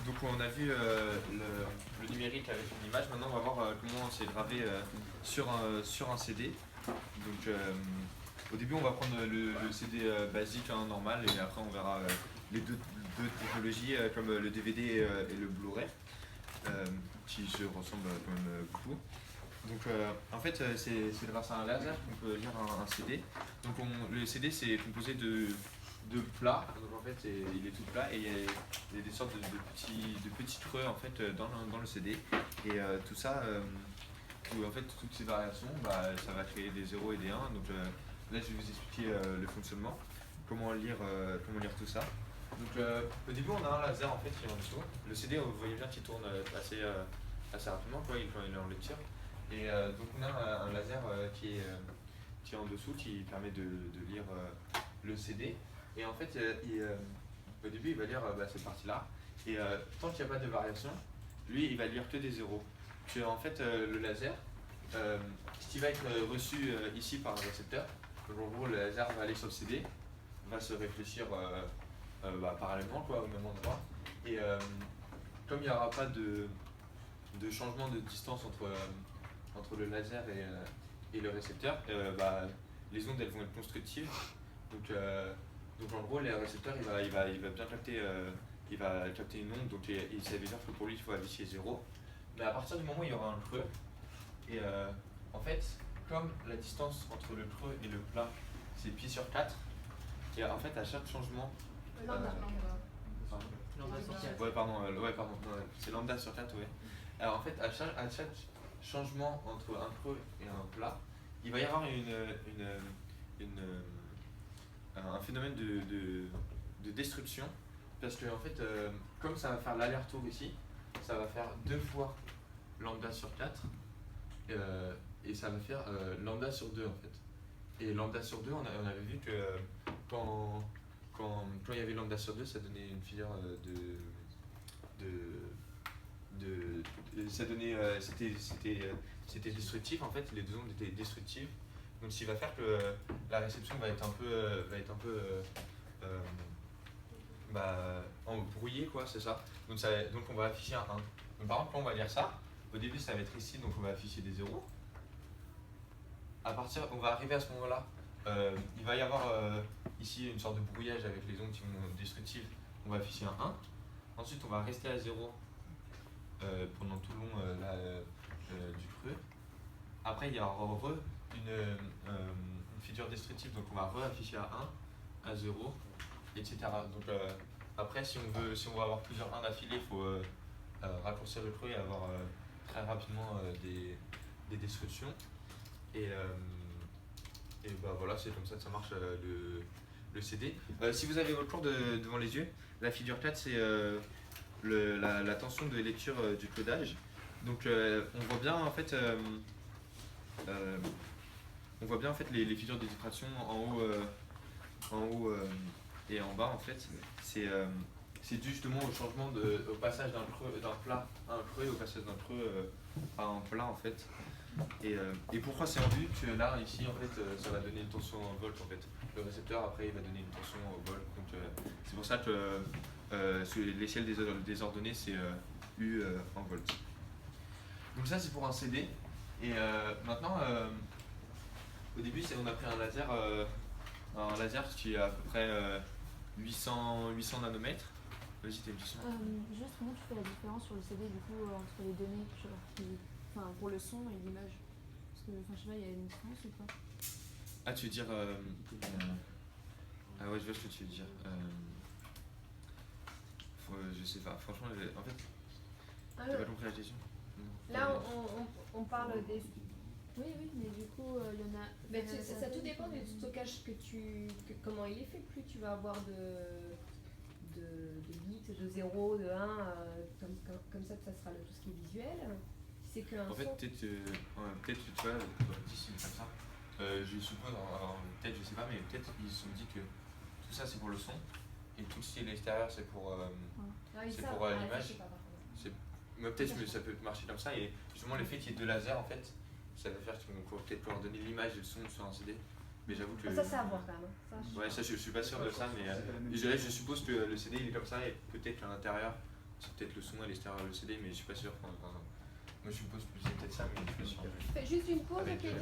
Donc on a vu le numérique avec une image, maintenant on va voir comment c'est gravé sur un CD. Donc au début on va prendre le CD basique, hein, normal, et après on verra les deux technologies comme le DVD et le Blu-ray, qui se ressemblent quand même beaucoup. Donc en fait c'est grâce à un laser qu'on peut lire un CD. Donc le CD c'est composé de plats, donc en fait il est tout plat et il y a des sortes de petits creux en fait dans le CD, et tout ça, où en fait toutes ces variations, ça va créer des 0 et des 1. Donc là je vais vous expliquer le fonctionnement, comment lire tout ça. Donc au début on a un laser en fait qui est en dessous. Le CD, vous voyez bien qu'il tourne assez rapidement quand il est en lecture. Et donc on a un laser qui est en dessous, qui permet de lire le CD. Et en fait, au début, il va lire cette partie-là. Et tant qu'il n'y a pas de variation, lui, il va lire que des zéros. Puis en fait, le laser, ce qui va être reçu ici par le récepteur, donc en gros, le laser va aller sur le CD, va se réfléchir parallèlement, quoi, au même endroit. Et comme il n'y aura pas de changement de distance entre le laser et le récepteur, les ondes elles vont être constructives. Donc en gros, le récepteur il va bien capter, il va capter une onde, donc ça veut dire que pour lui il faut afficher 0. Mais à partir du moment où il y aura un creux, et en fait, comme la distance entre le creux et le plat c'est pi sur 4, et en fait à chaque changement. Lambda. Lambda sur 4. Ouais, pardon, c'est lambda sur 4, ouais. Alors en fait, à chaque changement entre un creux et un plat, il va y avoir un phénomène de destruction, parce que en fait, comme ça va faire l'aller-retour ici, ça va faire 2 fois lambda sur 4, et ça va faire lambda sur 2 en fait. Et lambda sur 2, on avait vu que quand il y avait lambda sur 2, ça donnait une figure ça donnait, c'était destructif en fait, les deux ondes étaient destructives. Donc ce qui va faire que la réception va être un peu embrouillée, quoi, c'est ça. Donc on va afficher un 1. Donc par exemple, quand on va lire ça, au début ça va être ici, donc on va afficher des 0. On va arriver à ce moment-là, il va y avoir ici une sorte de brouillage avec les ondes qui vont destructives, on va afficher un 1. Ensuite on va rester à 0 pendant tout le long du creux. Après il y aura une figure destructive, donc on va re-afficher à 1, à 0, etc. Donc après si on veut avoir plusieurs 1 d'affilée, il faut raccourcir le creux et avoir très rapidement des destructions. Et voilà, c'est comme ça que ça marche le CD. Si vous avez votre cours devant les yeux, la figure 4 c'est la tension de lecture du codage. Donc on voit bien en fait les figures de diffraction en haut et en bas en fait. C'est dû justement au changement au passage d'un plat à un creux, et au passage d'un creux à un plat en fait. Et pourquoi c'est en vue? Que là ici en fait ça va donner une tension en volt en fait. Le récepteur après il va donner une tension au volt. Donc c'est pour ça que l'échelle des ordonnées c'est U en volts. Donc ça c'est pour un CD. Et maintenant au début on a pris un laser qui est à peu près 800 nanomètres. Vas-y, t'as une question. Juste comment tu fais la différence sur le CD du coup entre les données pour le son et l'image? Parce que je sais pas, il y a une différence ou pas? Ah, tu veux dire ah ouais, je vois ce que tu veux dire. Je sais pas, franchement, en fait, t'as pas compris la question? Là, on parle des... Oui, mais du coup, il y en a... Ben, ça tout dépend du stockage comment il est fait. Plus tu vas avoir de bits, de 0, de 1, comme ça sera tout ce qui est visuel. C'est qu'un en fait, peut-être tu vois, d'ici comme ça, je suppose, peut-être, je sais pas, mais peut-être ils se sont dit que tout ça c'est pour le son, et tout ce qui est l'extérieur c'est pour l'image. Mais peut-être que ça peut marcher comme ça, et justement le fait qu'il y ait deux lasers en fait, ça va faire qu'on va peut-être pouvoir donner l'image et le son sur un CD. Mais j'avoue que... Ça c'est à voir quand même. Ouais, ça je suis pas sûr de ça, mais je suppose que le CD il est comme ça, et peut-être qu'à l'intérieur c'est peut-être le son à l'extérieur le CD, mais je suis pas sûr. Moi je suppose que c'est peut-être ça, mais je suis pas sûr. Fais juste une pause, Avec, Kevin.